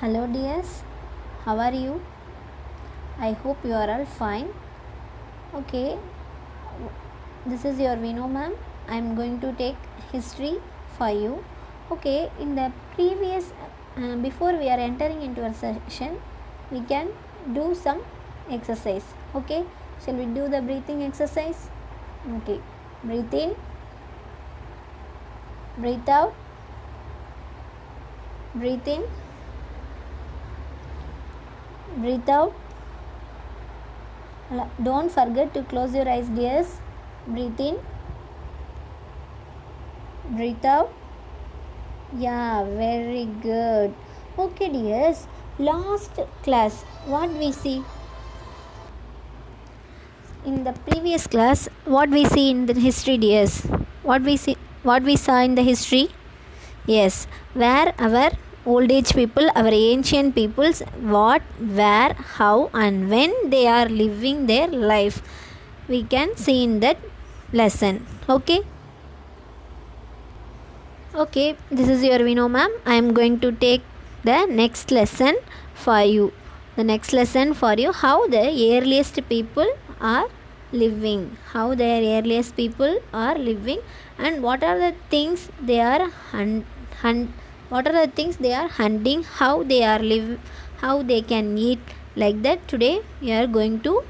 Hello, dears. How are you? I hope you are all fine. Okay, this is your Vino ma'am. I am going to take history for you. Okay, in the previous, before we are entering into a session, we can do some exercise. Okay, shall we do the breathing exercise? Okay, breathe in, breathe out, breathe in, breathe out. Don't forget to close your eyes, dears. Breathe in, breathe out. Yeah, very good. Okay, dears. Last class, what we see in the previous class, what we see in the history, dears? What we saw in the history? Yes, where our old age people, our ancient peoples, what, where, how, and when they are living their life, we can see in that lesson. Okay. Okay, this is your Vino ma'am. I am going to take the next lesson for you. The next lesson for you, how the earliest people are living. How the earliest people are living, and what are the things they are what are the things they are hunting, how they are live, how they can eat, like that. Today we are going to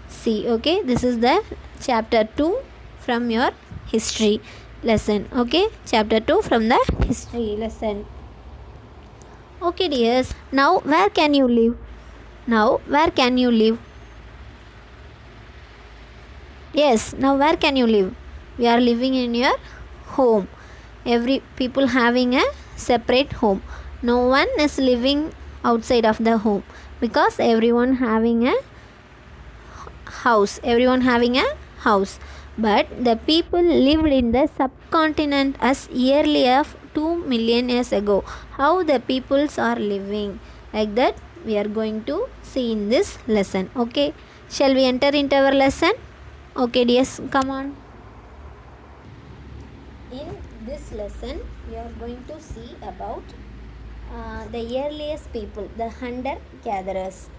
see. Okay, this is the chapter 2 from your history lesson. Okay, chapter 2 from the history lesson. Okay, dears, now where can you live? Now where can you live? Yes, now where can you live? We are living in your home. Every people having a separate home. No one is living outside of the home, because everyone having a house. But the people lived in the subcontinent as early as 2 million years ago. How the peoples are living, like that we are going to see in this lesson. Okay, shall we enter into our lesson? Okay, dears, come on. In this lesson we are going to see about the earliest people, the hunter gatherers.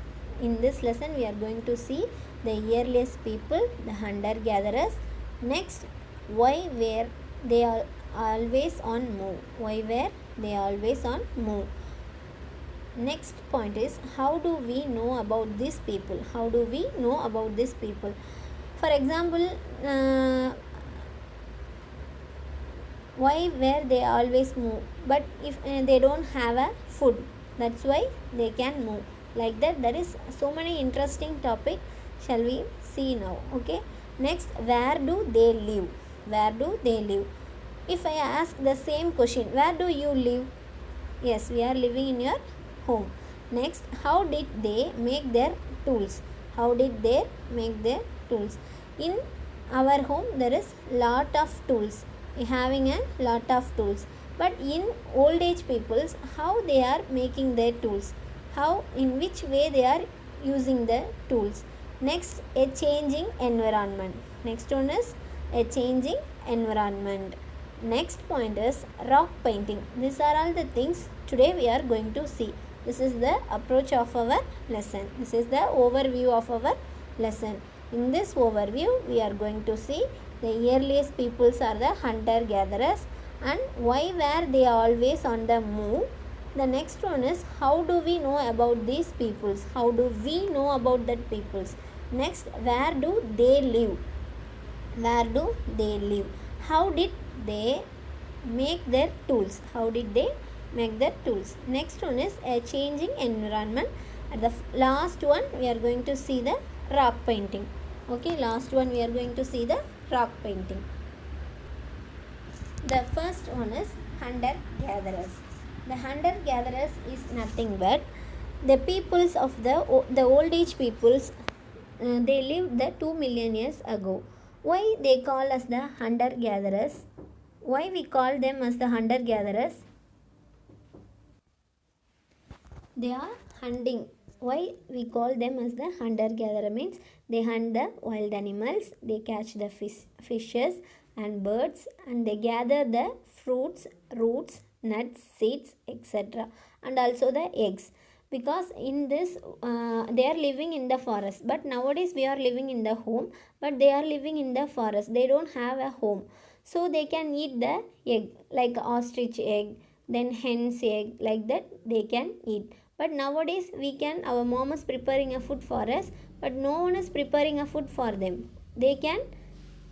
In this lesson we are going to see the earliest people, the hunter gatherers. Next, why were they are always on move? Why were they always on move? Next point is, how do we know about these people? How do we know about these people? For example, why were they always move? But if they don't have a food, that's why they can move, like that. There is so many interesting topic, shall we see now? Okay, next, where do they live? Where do they live? If I ask the same question, where do you live? Yes, we are living in your home. Next, how did they make their tools? How did they make their tools? In our home there is lot of tools, having a lot of tools. But in old age peoples, how they are making their tools? How, in which way they are using the tools? Next, a changing environment. Next one is a changing environment. Next point is rock painting. These are all the things today we are going to see. This is the approach of our lesson. This is the overview of our lesson. In this overview we are going to see the earliest peoples are the hunter gatherers, and why were they always on the move. The next one is, how do we know about these peoples? How do we know about that peoples? Next, where do they live? Where do they live? How did they make their tools? How did they make their tools? Next one is a changing environment. At the last one we are going to see the rock painting. Okay, last one we are going to see the rock painting. The first one is hunter gatherers. The hunter gatherers is nothing but the peoples of the old age peoples. They lived the 2 million years ago. Why they call us the hunter gatherers? Why we call them as the hunter gatherers? They are hunting. Why we call them as the hunter gatherer means they hunt the wild animals, they catch the fishes and birds, and they gather the fruits, roots, nuts, seeds, etc., and also the eggs. Because in this, they are living in the forest. But nowadays we are living in the home, but they are living in the forest. They don't have a home, so they can eat the egg, like ostrich egg, then hen's egg, like that they can eat. But nowadays we can, our mom is preparing a food for us, but no one is preparing a food for them. They can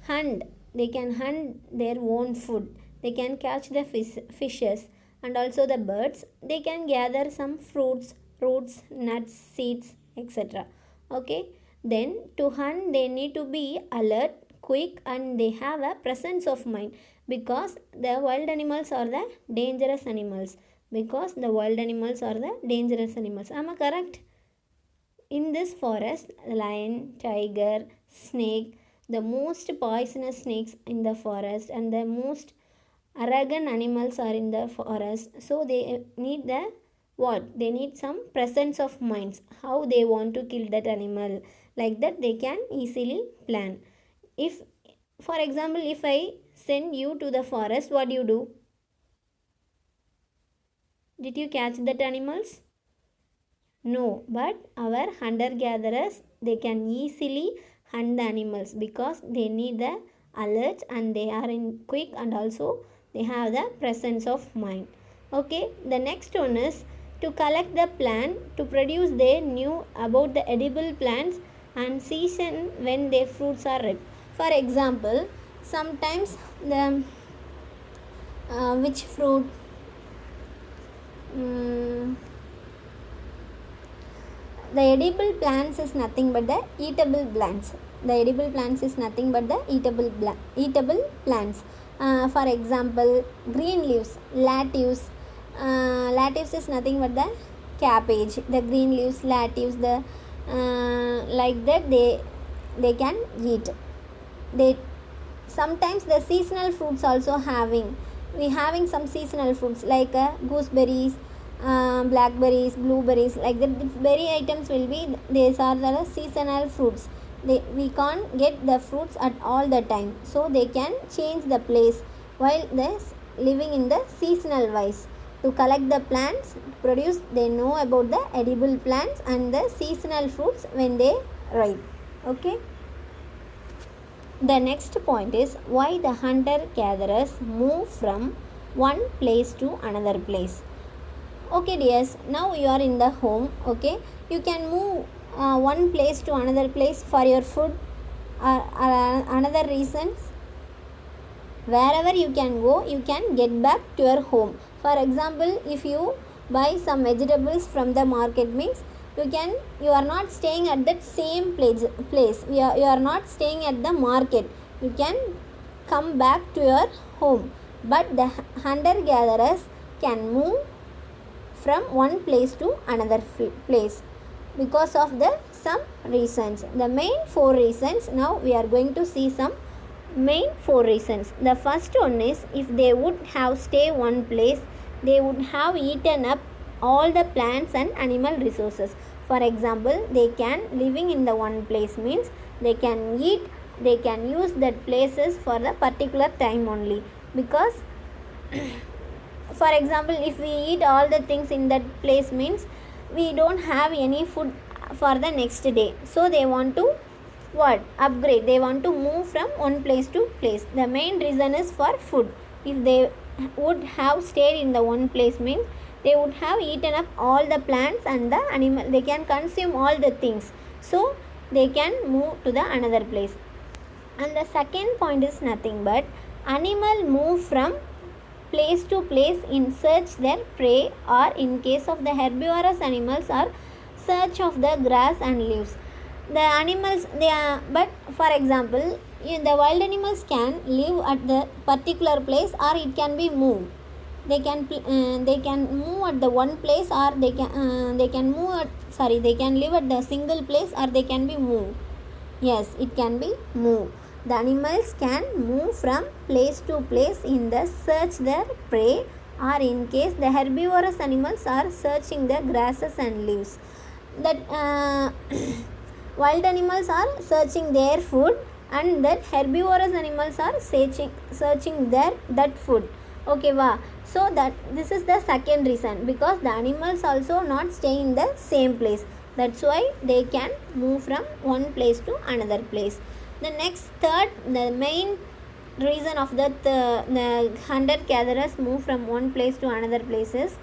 hunt, they can hunt their own food, they can catch the fishes and also the birds, they can gather some fruits, roots, nuts, seeds, etc. Okay, then to hunt they need to be alert, quick, and they have a presence of mind, because the wild animals are the dangerous animals, because the wild animals are the dangerous animals. Am I correct? In this forest, lion, tiger, snake, the most poisonous snakes in the forest and the most arrogant animals are in the forest. So they need the what? They need some presence of minds. How they want to kill that animal. Like that they can easily plan. If, for example, if I send you to the forest, what do you do? Did you catch that animals? No, but our hunter gatherers, they can easily hunt the animals because they need the alert and they are in quick, and also they have the presence of mind. Okay, the next one is to collect the plant to produce. They knew about the edible plants and season when their fruits are ripe. For example, sometimes the which fruit, um, the edible plants is nothing but the eatable plants. The edible plants is nothing but the eatable plants. For example, green leaves, lettuce. Lettuce is nothing but the cabbage. The green leaves, lettuce, the like that they can eat. They sometimes the seasonal fruits also having. We having some seasonal fruits like gooseberries, blackberries, blueberries, like that. Berry items will be, these are the seasonal fruits. We can't get the fruits at all the time, so they can change the place while they living in the seasonal wise. To collect the plants produce, they know about the edible plants and the seasonal fruits when they ripe. Okay, the next point is why the hunter gatherers move from one place to another place. Okay dears, now you are in the home. Okay, you can move one place to another place for your food or another reasons. Wherever you can go, you can get back to your home. For example, if you buy some vegetables from the market, means you are not staying at that same place. You are not staying at the market. You can come back to your home. But the hunter gatherers can move from one place to another place because of the some reasons. The main 4 reasons. Now we are going to see some main 4 reasons. The first one is, if they would have stay one place, they would have eaten up all the plants and animal resources. For example, they can living in the one place means they can eat, they can use that places for the particular time only. Because for example, if we eat all the things in that place means we don't have any food for the next day, so they want to what? Upgrade. They want to move from one place to place. The main reason is for food. If they would have stayed in the one place means they would have eaten up all the plants and the animal. They can consume all the things, so they can move to the another place. And the second point is nothing but animal move from place to place in search their prey, or in case of the herbivorous animals are search of the grass and leaves. The animals, they are, but for example, the wild animals can live at the particular place, or it can be moved. They can move at the one place, or they can move at, they can live at the single place, or they can be moved. Yes, it can be moved. The animals can move from place to place in the search their prey, or in case the herbivorous animals are searching the grasses and leaves. That wild animals are searching their food, and that herbivorous animals are searching that food. Okay, wow. So that this is the second reason, because the animals also not stay in the same place. That's why they can move from one place to another place. The next third, the main reason of the hunter gatherers move from one place to another place is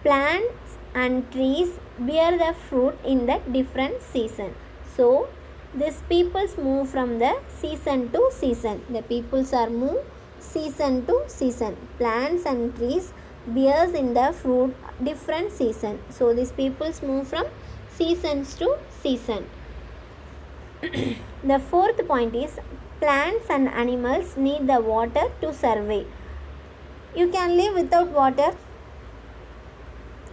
plants and trees bear the fruit in the different season. So these peoples move from the season to season. The peoples are move season to season. Plants and trees bears in the fruit different season. So these peoples move from seasons to season. The fourth point is plants and animals need the water to survive. You can live without water?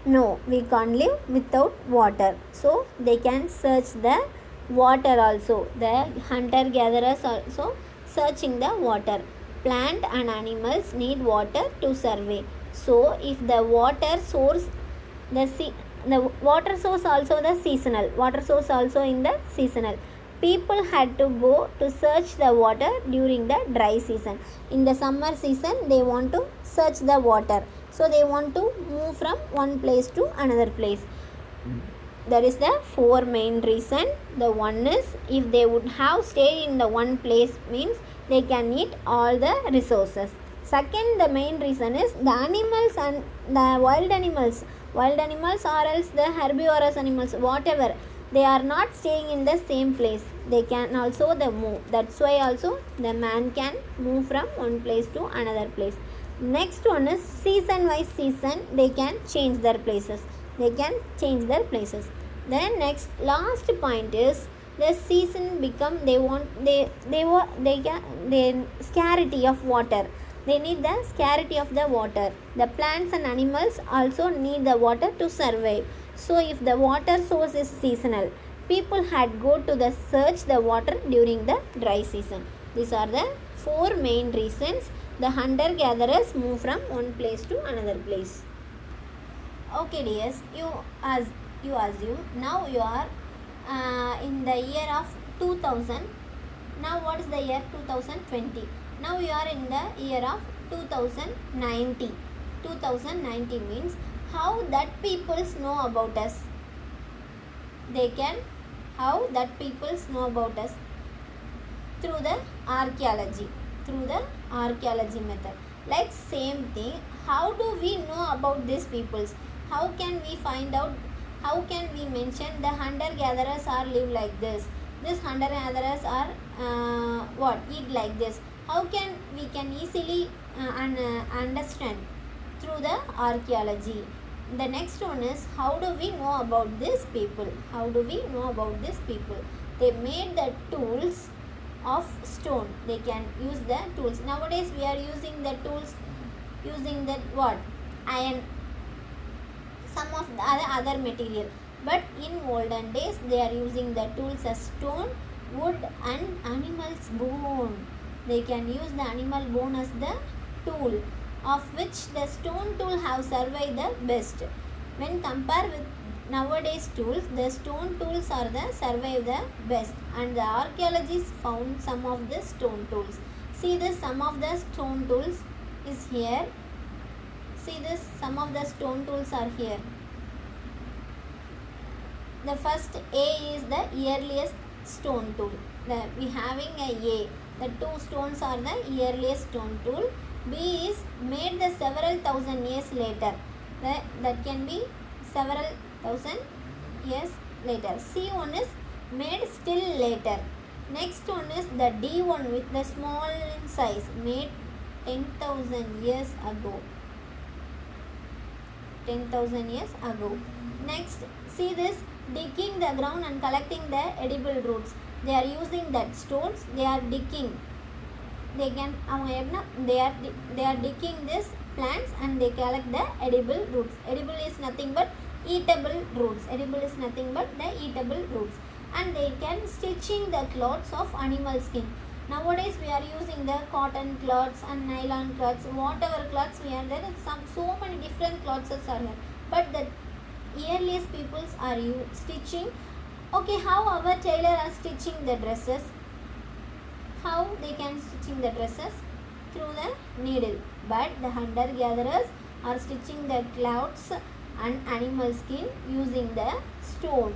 No, we can't live without water. So they can search the water also. The hunter gatherers also searching the water. Plant and animals need water to survive. So if the water source, the water source also the seasonal, water source also in the seasonal. People had to go to search the water during the dry season. In the summer season they want to search the water, so they want to move from one place to another place. There is the four main reason. The one is, if they would have stayed in the one place, means they can eat all the resources. Second, the main reason is the animals and the wild animals or else the herbivorous animals, whatever, they are not staying in the same place. They can also the move. That's why also the man can move from one place to another place. Next one is season wise season they can change their places. Then next last point is the season become they scarcity of water. They need the scarcity of the water. The plants and animals also need the water to survive. So if the water source is seasonal, people had go to the search the water during the dry season. These are the four main reasons the hunter gatherers move from one place to another place. Okay dears, you assume now you are in the year of 2000. Now what is the year 2020? Now you are in the year of 2090. 2090 means how that peoples know about us. How that peoples know about us? Through the archaeology method. Like same thing, how do we know about these peoples? How can we find out? How can we mention the hunter gatherers are live like this? This hunter gatherers are eat like this? How can we easily understand? Through the archaeology. The next one is, how do we know about these people? They made the tools of stone. They can use the tools. Nowadays we are using the tools using that iron, some of the other material, but in olden days they are using the tools as stone, wood and animal's bone. They can use the animal bone as the tool, of which the stone tool have survived the best. When compared with nowadays tools, the stone tools are the survive the best, and the archaeologists found some of the stone tools. See this, some of the stone tools is here. See this, some of the stone tools are here. The first A is the earliest stone tool. We having a A. The two stones are the earliest stone tool. B is made the several thousand years later. That can be several thousand years later. C1 is made still later. Next one is the D1 with the small in size, made 10,000 years ago. 10,000 years ago. Next, see this, digging the ground and collecting the edible roots. They are using that stones. They are digging. They are digging this plants and they collect the edible roots. Edible is nothing but eatable roots. Edible is nothing but the eatable roots. And they can stitching the cloths of animal skin. Nowadays we are using the cotton cloths and nylon cloths. Whatever cloths we are, there is so many different cloths are here. But the earliest peoples are stitching. Okay, how our tailor are stitching the dresses? How they can stitching the dresses? Through the needle. But the hunter gatherers or stitching the clouds and animal skin using the stone.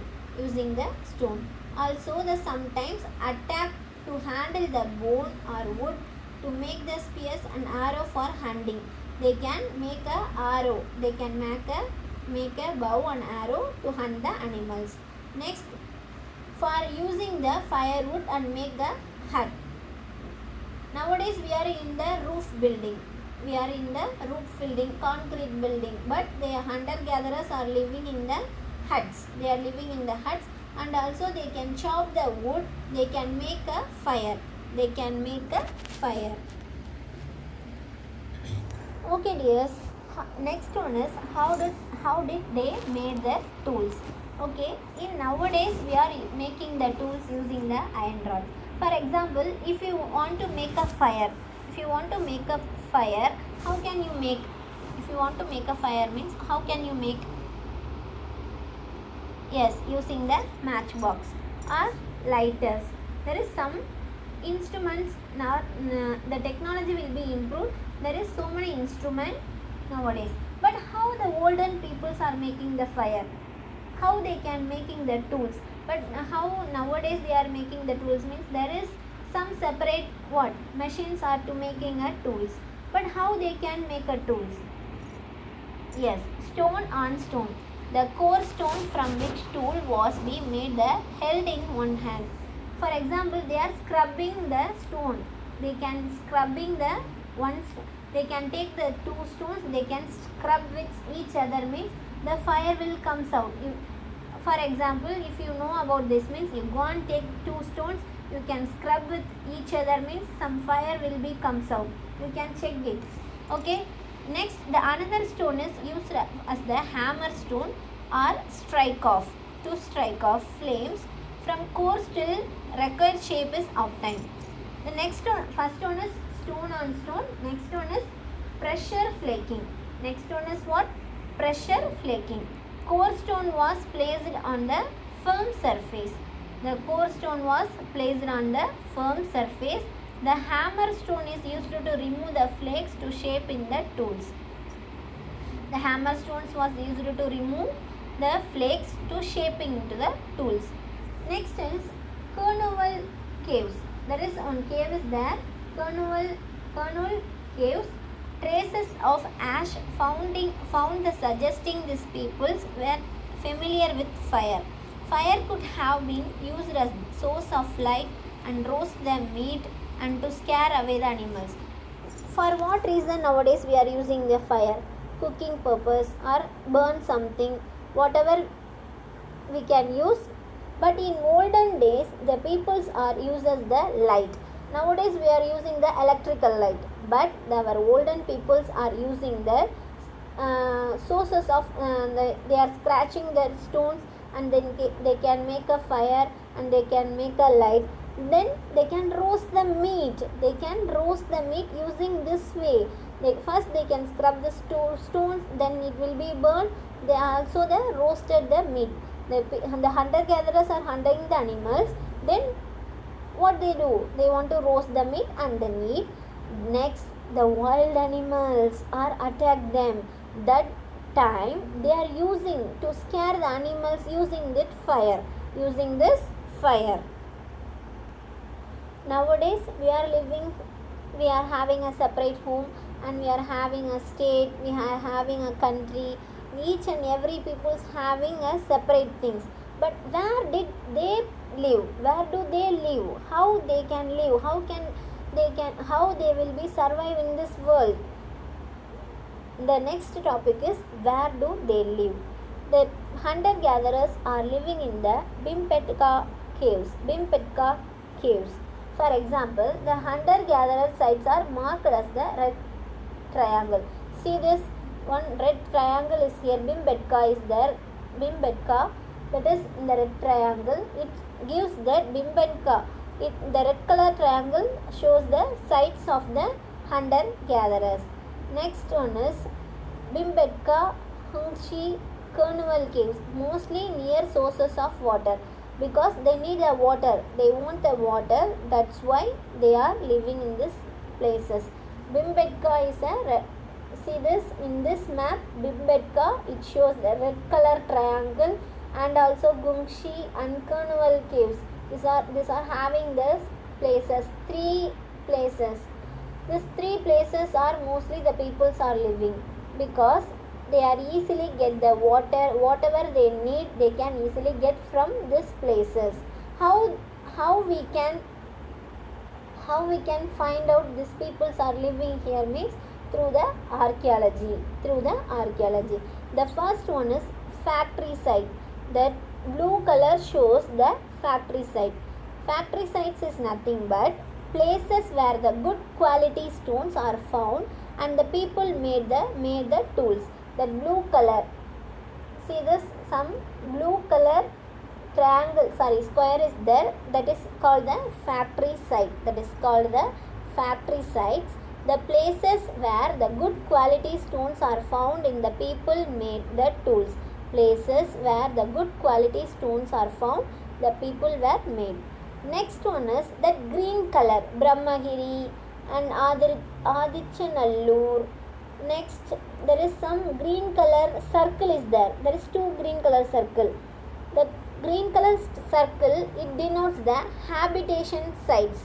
Also the sometimes attack to handle the bone or wood to make the spears and arrow for hunting. They can make a arrow. They can make a bow and arrow to hunt the animals. Next, for using the firewood and make the hut. Nowadays we are in the roof building. Concrete building. But the hunter-gatherers are living in the huts. And also they can chop the wood. They can make a fire. Okay dears, next one is how did they made the tools. Okay, in nowadays we are making the tools using the iron rod. For example, if you want to make a fire, how can you make? If you want to make a fire means how can you make? Yes, using the matchbox or lighters. There is some instruments now. The technology will be improved. There is so many instruments nowadays. But how the olden peoples are making the fire? How they can making the tools? But how nowadays they are making the tools means there is some separate machines are to making a tools. But how they can make a tools? Yes, stone on stone. The core stone from which tool was being made held in one hand. For example, they are scrubbing the stone. They can scrubbing the one. They can take the two stones. They can scrub with each other means the fire will comes out. For example, if you know about this means you go and take two stones. You can scrub with each other means some fire will be comes out. You can check it. Okay. Next, the another stone is used as the hammer stone or strike off to strike off flames from core till required shape is obtained. The next one, first one is stone on stone. Next one is pressure flaking. Next one is what? Pressure flaking. Core stone was placed on the firm surface. The core stone was placed on the firm surface. The hammer stone is used to remove the flakes to shape in the tools. The hammer stones was used to remove the flakes to shaping into the tools. Next is Cornwall caves. There is one cave is there. Cornwall caves. Traces of ash found the suggesting these peoples were familiar with fire. Fire could have been used as source of light and roast the meat and to scare away the animals. For what reason nowadays we are using the fire? Cooking purpose or burn something, whatever we can use. But in olden days, the peoples are uses the light. Nowadays we are using the electrical light. But our olden peoples are using the sources of, they are scratching their stones and then they can make a fire and they can make a light. Then they can roast the meat. Using this way. First they can scrub the stones, then it will be burned. They also roasted the meat. The hunter-gatherers are hunting the animals. Then what they do? They want to roast the meat and then eat. Next, the wild animals are attack them. That time they are using to scare the animals using this fire. Nowadays we are having a separate home and we are having a state, we are having a country. Each and every people is having a separate things. But where did they live? Where do they live? How they can live? How they will be survive in this world? The next topic is where do they live? The hunter-gatherers are living in the Bhimbetka caves. For example, the hunter-gatherer sites are marked as the red triangle. See this one red triangle is here. Bhimbetka is there. Bhimbetka, that is in the red triangle. It gives that Bhimbetka. The red color triangle shows the sites of the hunter-gatherers. Next one is Bhimbetka, Hungshi, Cornwall caves, mostly near sources of water. Because they need the water, they want the water, that's why they are living in these places. Bhimbetka is a see this in this map, Bhimbetka, it shows the red color triangle, and also Gumshi and Carnival caves. These are having this places, three places. These three places are mostly the peoples are living, because they are easily get the water, whatever they need they can easily get from these places. How we can find out these peoples are living here means through the archaeology. The first one is factory site. That blue color shows the factory site. Factory sites is nothing but places where the good quality stones are found and the people made the tools. That blue color, see this, some blue color square is there, that is called the factory site. The places where the good quality stones are found in the people made the tools. Places where the good quality stones are found, the people were made. Next one is that green color, Brahmagiri and Adichanallur. Next, there is some green color circle is there. There is two green color circle. The green color circle, it denotes the habitation sites.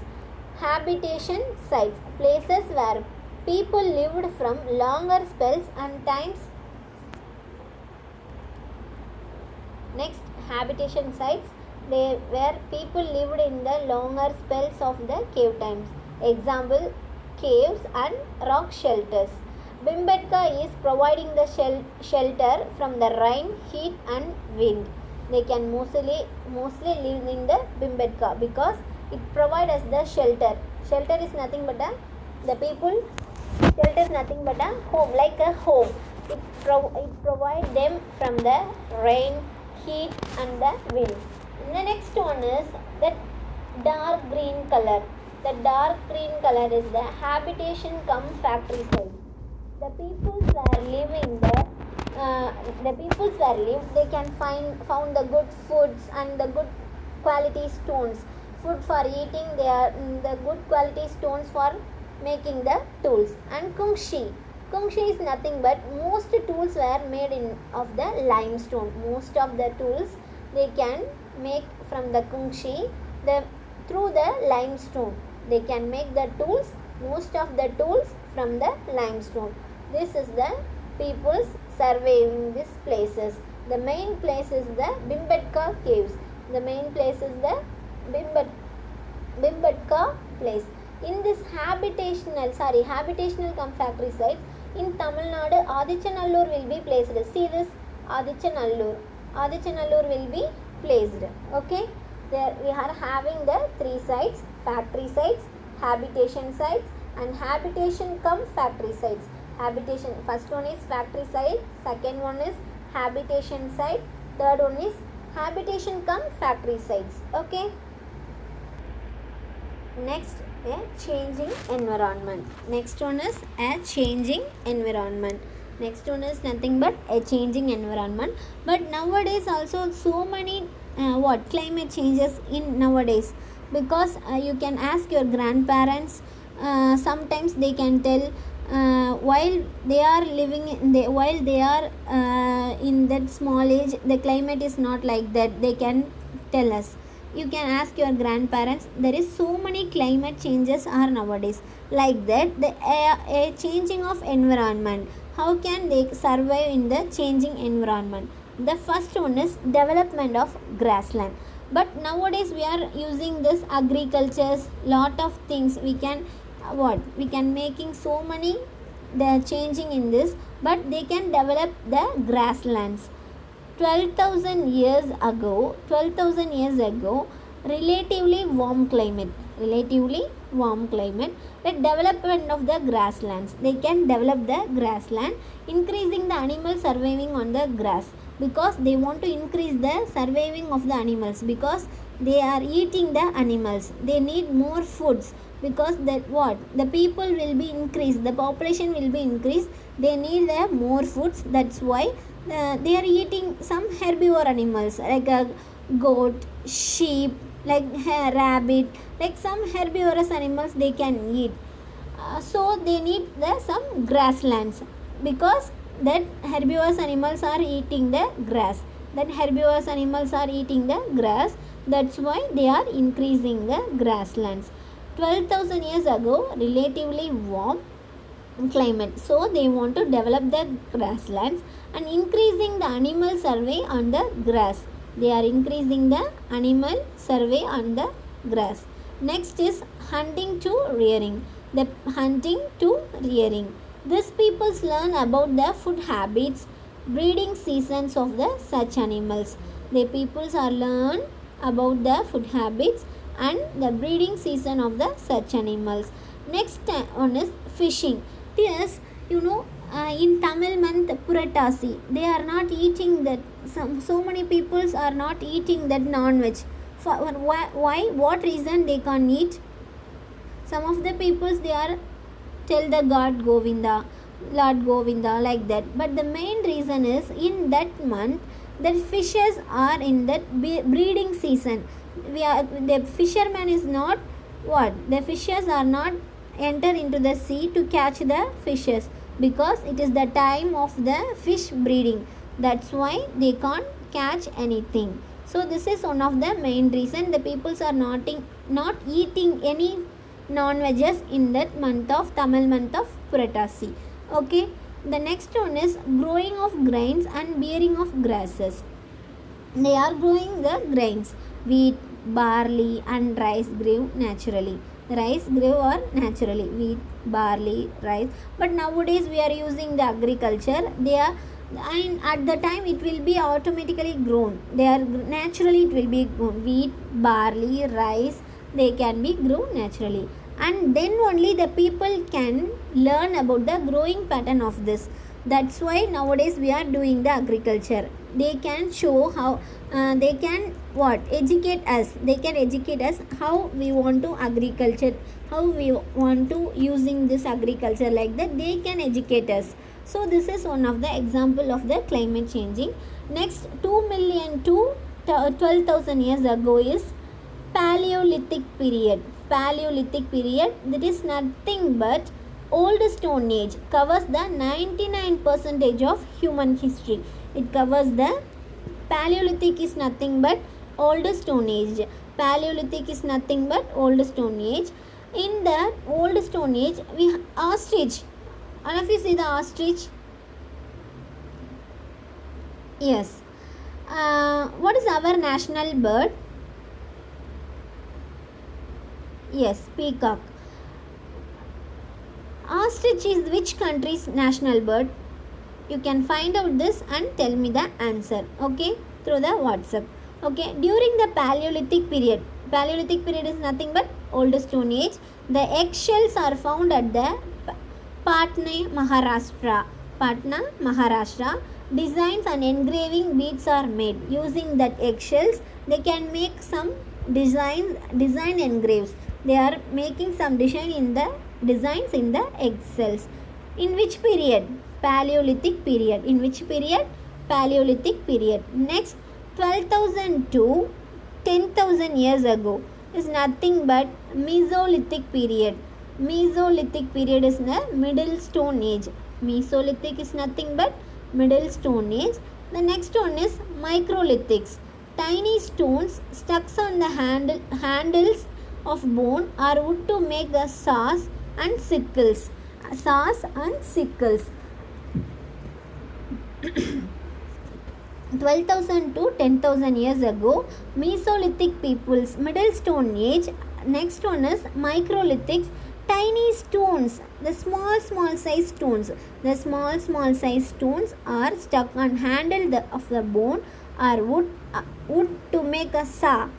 Places where people lived from longer spells and times. Next, habitation sites, they where people lived in the longer spells of the cave times. Example, caves and rock shelters. Bhimbetka is providing the shelter from the rain, heat and wind. They can mostly live in the Bhimbetka because it provides us the shelter. Shelter is nothing but shelter is nothing but a home, like a home. It provides them from the rain, heat and the wind. And the next one is that dark green color. The dark green color is the habitation cum factory site. The peoples were living there. They can found the good foods and the good quality stones. Food for eating, they are the good quality stones for making the tools. And Kungshi is nothing but most tools were made of the limestone. Most of the tools they can make from the Kungshi through the limestone. They can make the tools, most of the tools from the limestone. This is the peoples surveying these places. The main place is the Bhimbetka caves. The main place is the Bhimbetka place. In this habitational cum factory sites, in Tamil Nadu, Adichanallur will be placed. See this, Adichanallur will be placed. Okay, there we are having the three sites: factory sites, habitation sites and habitation cum factory sites. Habitation, first one is factory site, second one is habitation site, third one is habitation cum factory sites. Okay, next, a changing environment. Next one is a changing environment. Next one is nothing but a changing environment. But nowadays also so many climate changes in nowadays, because you can ask your grandparents, sometimes they can tell while they are living while they are in that small age, the climate is not like that. They can tell us. You can ask your grandparents. There is so many climate changes are nowadays. Like that, a changing of environment. How can they survive in the changing environment? The first one is development of grassland. But nowadays we are using this agricultures, lot of things we can making so many they are changing in this, but they can develop the grasslands. 12,000 years ago, relatively warm climate, the development of the grasslands. They can develop the grassland, increasing the animals surviving on the grass, because they want to increase the surviving of the animals, because they are eating the animals. They need more foods, because the people will be increased, the population will be increased. They need more foods. That's why they are eating some herbivore animals like a goat, sheep, like rabbit, like some herbivorous animals they can eat. So they need some grasslands. because that herbivorous animals are eating the grass. That herbivorous animals are eating the grass. That's why they are increasing the grasslands. 12,000 years ago, relatively warm climate, so they want to develop the grasslands and increasing the animal survey on the grass. They are increasing the animal survey on the grass. Next is hunting to rearing. The hunting to rearing. These peoples learn about the food habits, breeding seasons of the such animals. The peoples are learn about the food habits and the breeding season of the such animals. Next one is fishing. Yes, in Tamil month Puratasi, they are not eating that. So many peoples are not eating that non-veg. Why? What reason they can't eat? Some of the peoples they are tell the God Govinda, Lord Govinda like that. But the main reason is in that month that fishes are in that breeding season. The fisherman is not what? The fishes are not enter into the sea to catch the fishes because it is the time of the fish breeding. That's why they can't catch anything. So this is one of the main reason the peoples are not eating any non-veggies in that month of Tamil month of Puratasi. Okay, the next one is growing of grains and bearing of grasses. They are growing the grains. Wheat, barley and rice grew naturally. Rice grew or naturally. Wheat, barley, rice. But nowadays we are using the agriculture. They are, and at the time it will be automatically grown. They are naturally, it will be grown. Wheat, barley, rice, they can be grown naturally. And then only the people can learn about the growing pattern of this. That's why nowadays we are doing the agriculture. They can show how they can educate us. They can educate us how we want to agriculture, how we want to using this agriculture, like that they can educate us. So this is one of the example of the climate changing. Next, 2 million to 12,000 years ago is Paleolithic period. Paleolithic period, that is nothing but old stone age, covers the 99% of human history. It covers the Paleolithic is nothing but old stone age. Paleolithic is nothing but old stone age. In the old stone age, we ostrich. All of you see the ostrich? Yes. What is our national bird? Yes, peacock. Ostrich is which country's national bird? You can find out this and tell me the answer, okay, through the WhatsApp. Okay, during the Paleolithic period is nothing but old stone age. The eggshells are found at the Patna, Maharashtra. Designs and engraving beads are made. Using that eggshells, they can make some design engraves. They are making some designs in the eggshells. In which period? Paleolithic period. In which period? Paleolithic period. Next, 12,000 to 10,000 years ago is nothing but Mesolithic period. Mesolithic period is the Middle Stone Age. Mesolithic is nothing but Middle Stone Age. The next one is Microlithics. Tiny stones stuck on the handles of bone are wood to make the saws and sickles. 12,000 to 10,000 years ago, Mesolithic peoples, Middle Stone Age. Next one is Microlithics. Tiny stones, the small size stones. The small size stones are stuck on handle of the bone or wood to make a saw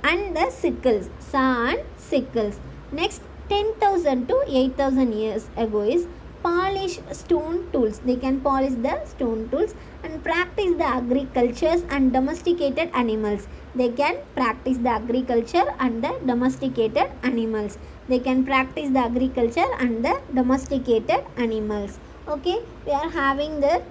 and the sickles. Saw and sickles. Next, 10,000 to 8,000 years ago is polish stone tools. They can polish the stone tools and practice the agricultures and domesticated animals. They can practice the agriculture and the domesticated animals. They can practice the agriculture and the domesticated animals. Okay, we are having the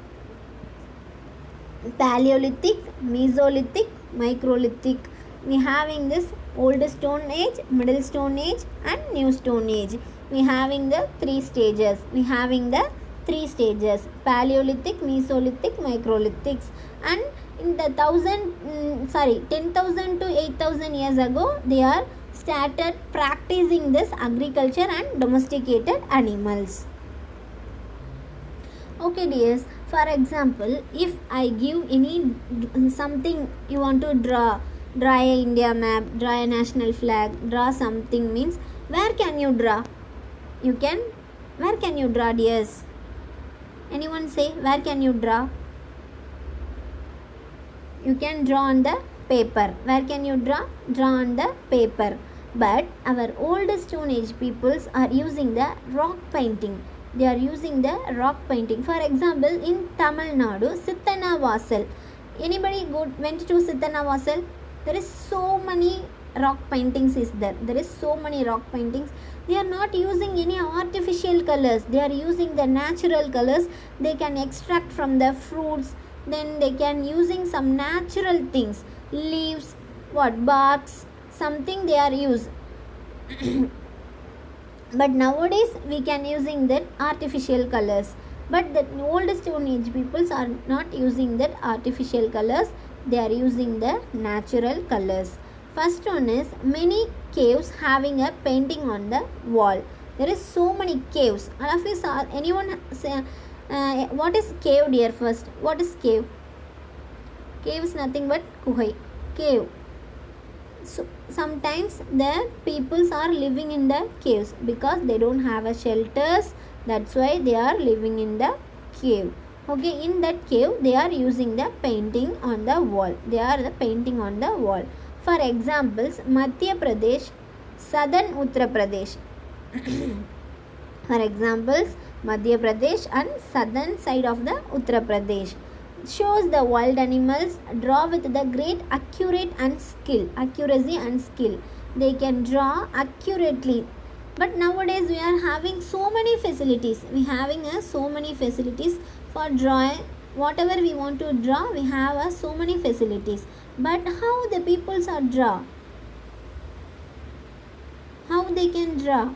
Paleolithic, Mesolithic, Microlithic. We having this Old Stone Age, Middle Stone Age and New Stone Age. We having the three stages. We having the three stages: Paleolithic, Mesolithic, Microlithics. And in the 10,000 to 8,000 years ago, they are started practicing this agriculture and domesticated animals. Okay dears, for example, if I give any something you want to draw a India map, draw a national flag, draw something, means where can you draw? Where can you draw dears? Anyone say, where can you draw? You can draw on the paper. Where can you draw? Draw on the paper. But our old Stone Age peoples are using the rock painting. They are using the rock painting. For example, in Tamil Nadu, Sittana Vasal. Anybody went to Sittana Vasal? There is so many rock paintings is there. There is so many rock paintings. They are not using any artificial colors. They are using the natural colors. They can extract from the fruits. Then they can using some natural things. Leaves, barks, something they are used. But nowadays we can using that artificial colors. But the old Stone Age peoples are not using that artificial colors. They are using the natural colors. First one is many caves having a painting on the wall. There is so many caves. All of you saw, anyone say, what is cave dear first? What is cave? Cave is nothing but kuhai. Cave. So sometimes the peoples are living in the caves because they don't have a shelters. That's why they are living in the cave. Okay, in that cave they are using the painting on the wall. They are the painting on the wall. For examples, Madhya Pradesh, Southern Uttar Pradesh. For examples, Madhya Pradesh and southern side of the Uttar Pradesh. Shows the wild animals draw with the great accuracy and skill. They can draw accurately. But nowadays we are having so many facilities. We having so many facilities for drawing. Whatever we want to draw, we have so many facilities. But how the peoples are draw? How they can draw?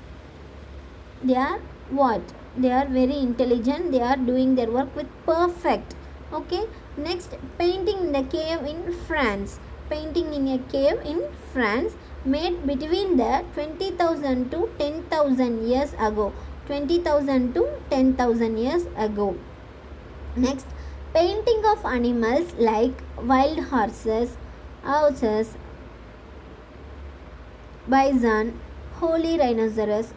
They are what? They are very intelligent. They are doing their work with perfect. Okay, next, painting in the cave in France. Painting in a cave in France made between the 20,000 to 10,000 years ago. 20,000 to 10,000 years ago. Next, painting of animals like wild horses, ousters, bison, holy rhinoceros.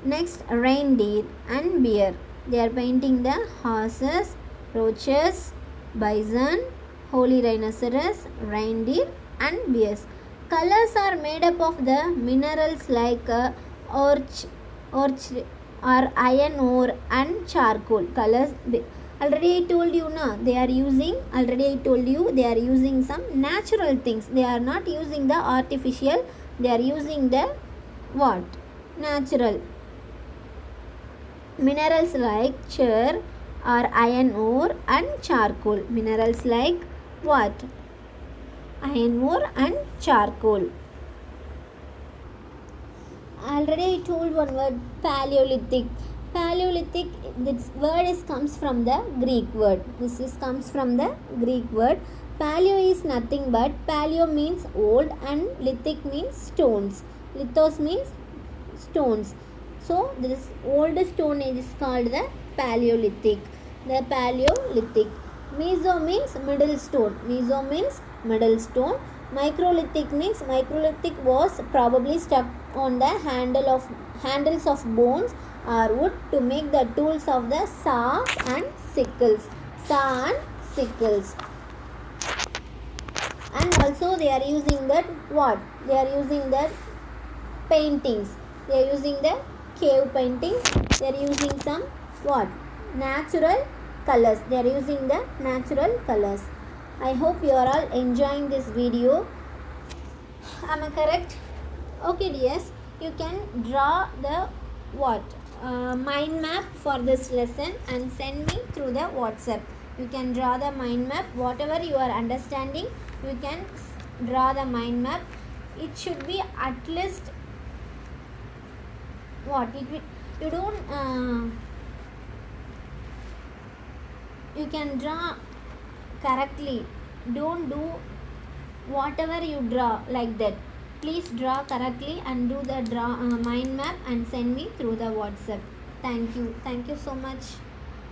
Next, reindeer and bear. They are painting the horses, roaches, bison, holy rhinoceros, reindeer and bears. Colors are made up of the minerals like orch or iron ore and charcoal. Colors, already I told you na, they are using some natural things. They are not using the artificial. They are using the what? Natural. Minerals like char or iron ore and charcoal. Minerals like what? Iron ore and charcoal. Already I told one word, Paleolithic. Paleolithic, this word comes from the Greek word. Comes from the Greek word. Paleo is nothing but, paleo means old and lithic means stones. Lithos means stones. So this old Stone Age is called the Paleolithic. The Paleolithic. Meso means middle stone. Meso means middle stone. Microlithic means microlithic was probably stuck on the handles of bones or wood to make the tools of the saw and sickles. Saw and sickles. And also they are using that what? They are using that paintings. They are using the cave paintings. They are using some what? Natural colors. They are using the natural colors. I hope you are all enjoying this video. Am I correct? Okay dears, you can draw the what? Mind map for this lesson and send me through the WhatsApp. You can draw the mind map. Whatever you are understanding, you can draw the mind map. It should be at least what? You don't You can draw correctly. Don't do whatever you draw like that. Please draw correctly and do the mind map and send me through the WhatsApp. Thank you so much.